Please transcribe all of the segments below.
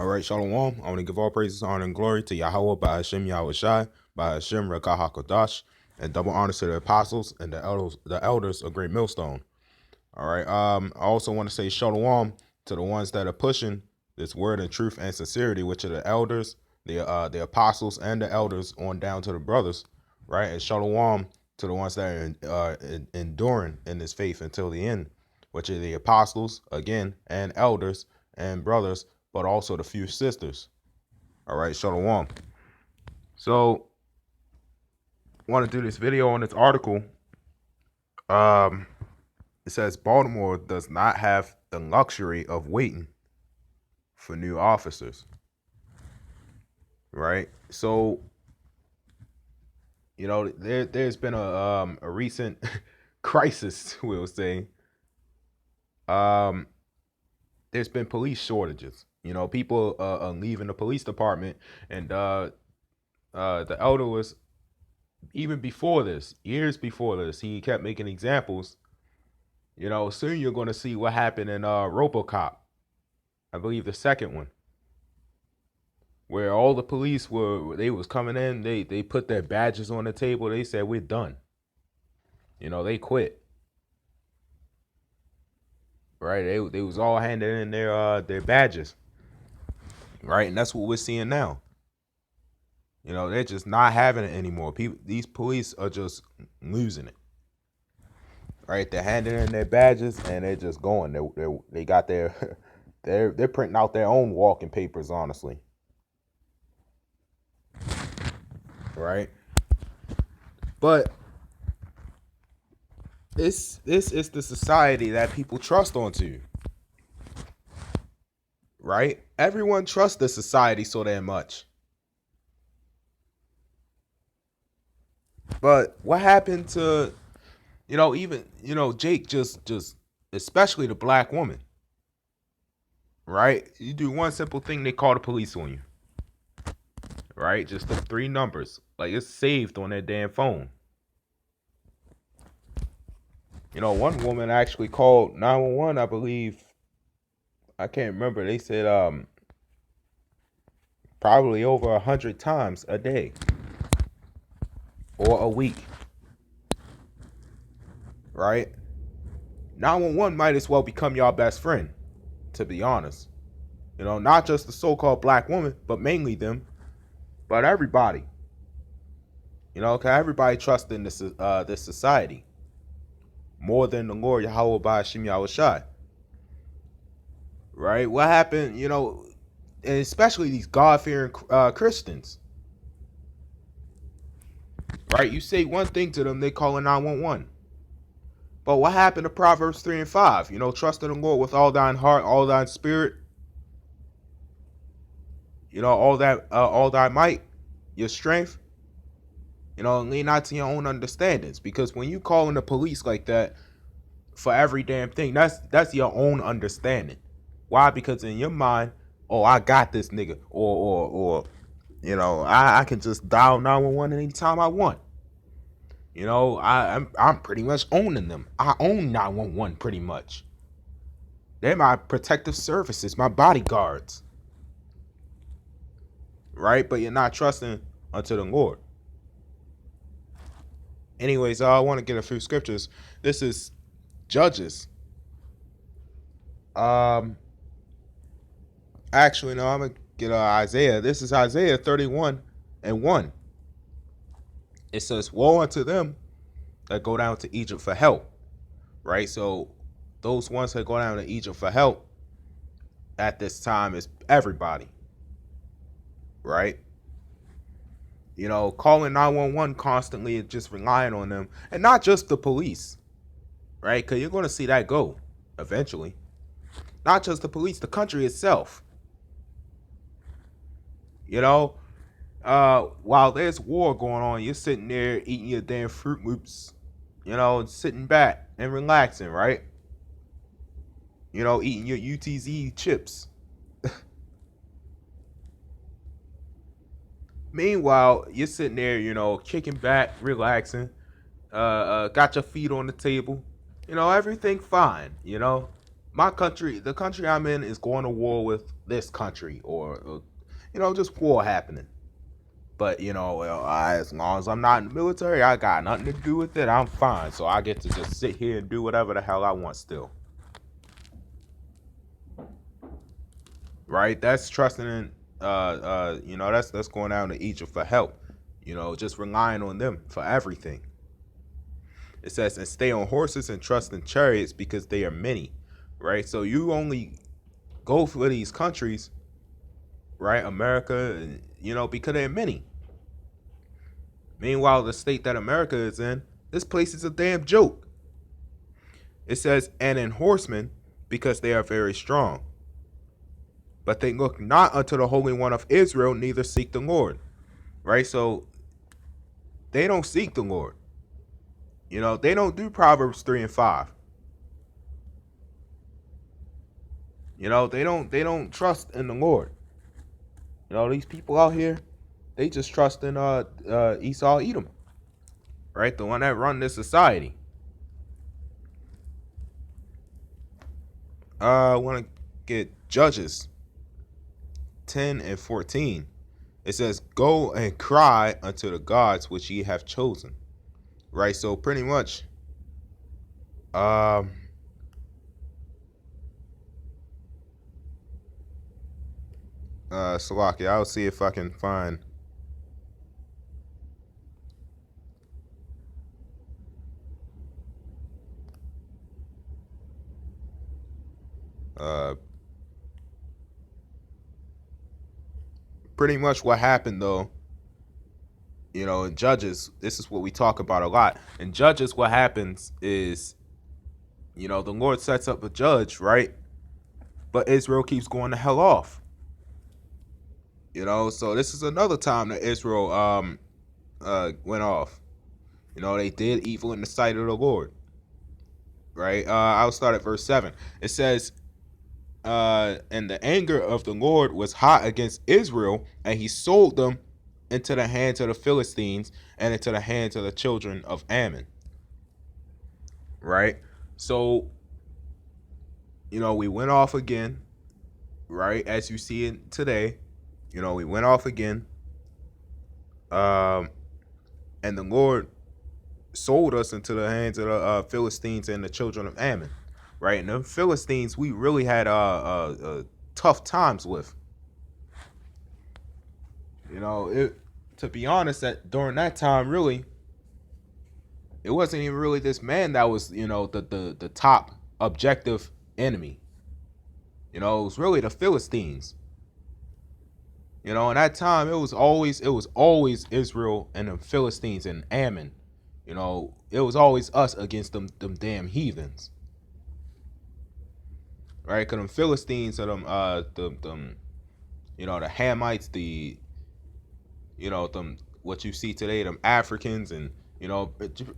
All right, Shalom. I want to give all praises, honor, and glory to Yahweh by Hashem Yahweh Shai, by Hashem Rekah HaKodash, and double honors to the apostles and the elders of Great Millstone. All right. I also want to say Shalom to the ones that are pushing this word and truth and sincerity, which are the elders, the apostles, and the elders, on down to the brothers. Right, and Shalom to the ones that are enduring in this faith until the end, which are the apostles again, and elders and brothers, but also the few sisters. All right, Shalom. So, I want to do this video on this article. It says Baltimore does not have the luxury of waiting for new officers. Right? So, there's been a recent crisis, we'll say. There's been police shortages. People are leaving the police department, and the elder was, even before this, years before this, he kept making examples. Soon you're going to see what happened in RoboCop. I believe the second one, where all the police they was coming in, they put their badges on the table. They said, we're done. They quit. Right? They was all handing in their badges. Right? And that's what we're seeing now. They're just not having it anymore. These police are just losing it. Right? They're handing in their badges and they're just going. They got their they're printing out their own walking papers, honestly. Right? But this is the society that people trust onto. Right? Everyone trusts the society so damn much. But what happened to, Jake just especially the black woman. Right? You do one simple thing, they call the police on you. Right? Just the 3 numbers. Like, it's saved on their damn phone. One woman actually called 911, I believe. I can't remember. They said probably over 100 times a day or a week. Right? 911 might as well become y'all best friend, to be honest. Not just the so-called black woman, but mainly them, but everybody. Cause everybody trusts in this society more than the Lord Yahweh by Hashem Yahweh Shai. Right? What happened? And especially these God-fearing Christians. Right? You say one thing to them, they call it 911. But what happened to Proverbs 3 and 5? Trust in the Lord with all thine heart, all thine spirit. All thy might, your strength. Lean not to your own understandings. Because when you call in the police like that for every damn thing, that's your own understanding. Why? Because in your mind, oh, I got this nigga, or I can just dial 911 anytime I want. I'm pretty much owning them. I own 911 pretty much. They're my protective services, my bodyguards. Right? But you're not trusting unto the Lord. Anyways, I want to get a few scriptures. This is Judges. Actually, no, I'm gonna get Isaiah. This is Isaiah 31 and 1. It says, woe unto them that go down to Egypt for help. Right? So those ones that go down to Egypt for help at this time is everybody. Right? Calling 911 constantly and just relying on them. And not just the police. Right? Because you're going to see that go eventually. Not just the police, the country itself. While there's war going on, you're sitting there eating your damn Fruit Loops. Sitting back and relaxing, right? Eating your UTZ chips. Meanwhile, you're sitting there, kicking back, relaxing. Got your feet on the table. Everything fine, My country, the country I'm in, is going to war with this country, or just war happening. But as long as I'm not in the military, I got nothing to do with it. I'm fine, so I get to just sit here and do whatever the hell I want still. Right? That's trusting in, that's going down to Egypt for help. Just relying on them for everything. It says, and stay on horses and trust in chariots because they are many. Right? So you only go for these countries, right? America, because they're many. Meanwhile, the state that America is in, this place is a damn joke. It says, and in horsemen, because they are very strong. But they look not unto the Holy One of Israel, neither seek the Lord. Right? So they don't seek the Lord. They don't do Proverbs 3 and 5. They don't trust in the Lord. These people out here, they just trust in Esau Edom. Right? The one that run this society. I want to get Judges 10 and 14. It says, go and cry unto the gods which ye have chosen. Right? So pretty much, Salaki, I'll see if I can find pretty much what happened though. In Judges, this is what we talk about a lot. In Judges, what happens is, the Lord sets up a judge, right? But Israel keeps going the hell off. So this is another time that Israel went off. They did evil in the sight of the Lord. Right? I'll start at verse 7. It says, and the anger of the Lord was hot against Israel, and he sold them into the hands of the Philistines and into the hands of the children of Ammon. Right? So, we went off again, right? As you see it today, we went off again. And the Lord sold us into the hands of the Philistines and the children of Ammon. Right? And the Philistines, we really had tough times with. To be honest, during that time, really, it wasn't even really this man that was, the top objective enemy. It was really the Philistines. In that time, it was always Israel and the Philistines and Ammon. It was always us against them damn heathens. Right? Because them Philistines are them the Hamites, them what you see today, them Africans, and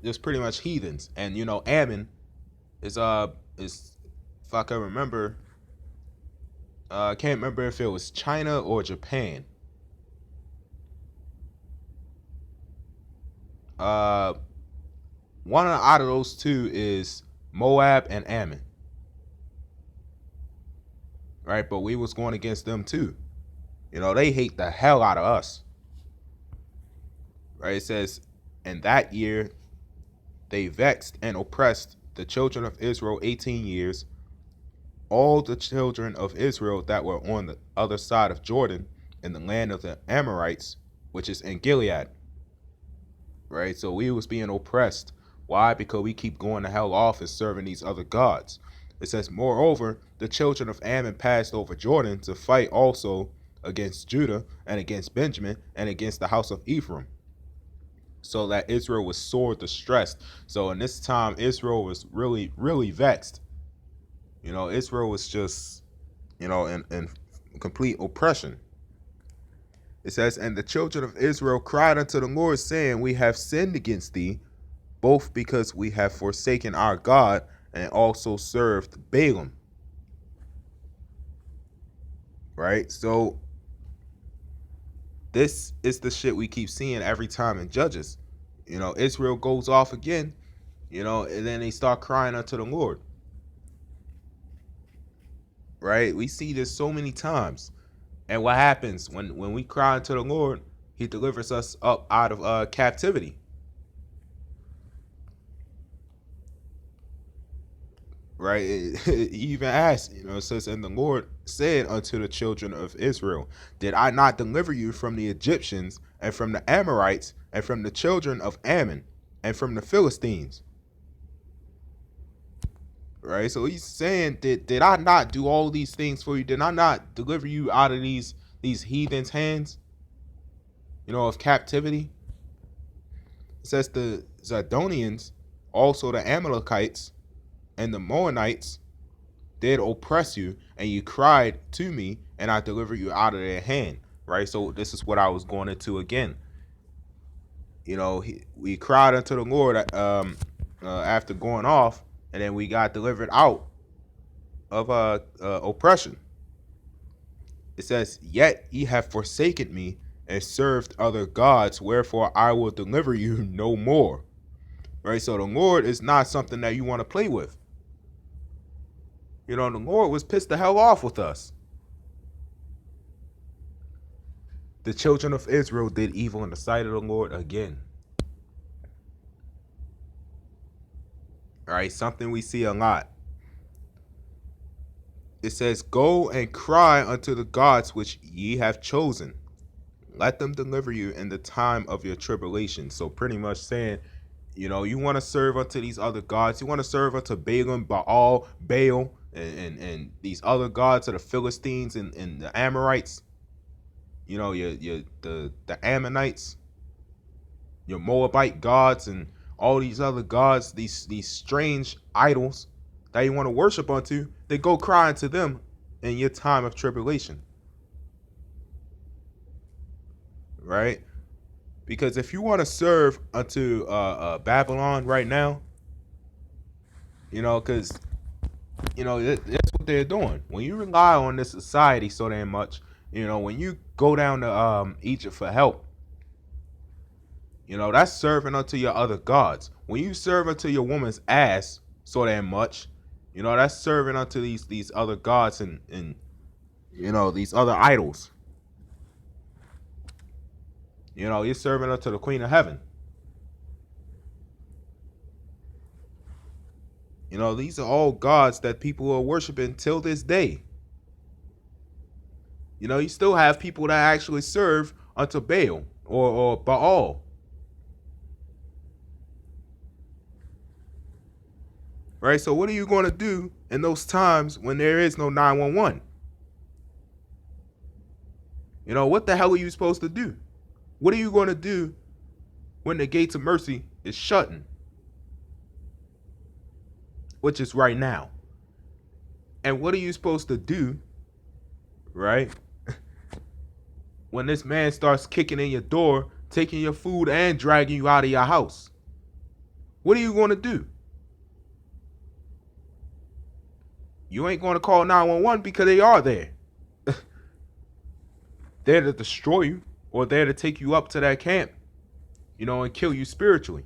just pretty much heathens. And Ammon is if I can remember, I can't remember if it was China or Japan. One out of those two is Moab and Ammon. Right? But we was going against them too. They hate the hell out of us. Right? It says, in that year they vexed and oppressed the children of Israel 18 years. All the children of Israel that were on the other side of Jordan in the land of the Amorites, which is in Gilead. Right? So we was being oppressed. Why? Because we keep going the hell off and serving these other gods. It says, moreover, the children of Ammon passed over Jordan to fight also against Judah and against Benjamin and against the house of Ephraim, so that Israel was sore distressed. So in this time, Israel was really, really vexed. Israel was just, in complete oppression. It says, and the children of Israel cried unto the Lord, saying, we have sinned against thee, both because we have forsaken our God and also served Balaam. Right? So this is the shit we keep seeing every time in Judges. Israel goes off again, and then they start crying unto the Lord. right? We see this so many times. And what happens when we cry unto the Lord, he delivers us up out of captivity. Right? He even asked, it says, and the Lord said unto the children of Israel, did I not deliver you from the Egyptians and from the Amorites and from the children of Ammon and from the Philistines? Right? So he's saying, did I not do all these things for you? Did I not deliver you out of these heathens' hands, of captivity? It says the Zidonians, also the Amalekites and the Moabites did oppress you, and you cried to me, and I delivered you out of their hand. Right? So this is what I was going into again. We cried unto the Lord after going off, and then we got delivered out of oppression. It says, yet ye have forsaken me and served other gods, wherefore I will deliver you no more. Right? So the Lord is not something that you want to play with. The Lord was pissed the hell off with us. The children of Israel did evil in the sight of the Lord again. All right, something we see a lot. It says, go and cry unto the gods which ye have chosen. Let them deliver you in the time of your tribulation. So pretty much saying, you want to serve unto these other gods. You want to serve unto Balaam, Baal, and these other gods of the Philistines and the Amorites. The Ammonites, your Moabite gods, and all these other gods, these strange idols that you want to worship unto. They go cry unto them in your time of tribulation. Right? Because if you want to serve unto Babylon right now, because that's what they're doing. When you rely on this society so damn much, when you go down to Egypt for help, that's serving unto your other gods. When you serve unto your woman's ass so damn much, that's serving unto these other gods and these other idols. You're serving unto the Queen of Heaven. These are all gods that people are worshiping till this day. You still have people that actually serve unto Baal or Baal. Right? So what are you going to do in those times when there is no 911? What the hell are you supposed to do? What are you going to do when the gates of mercy is shutting? Which is right now. And what are you supposed to do, right, when this man starts kicking in your door, taking your food, and dragging you out of your house? What are you going to do? You ain't going to call 911 because they are there. They're to destroy you, or they're to take you up to that camp, and kill you spiritually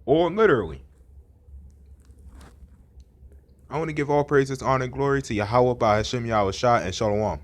or literally. I want to give all praises, honor, and glory to Yahweh by Hashem Yahushua and Shalom.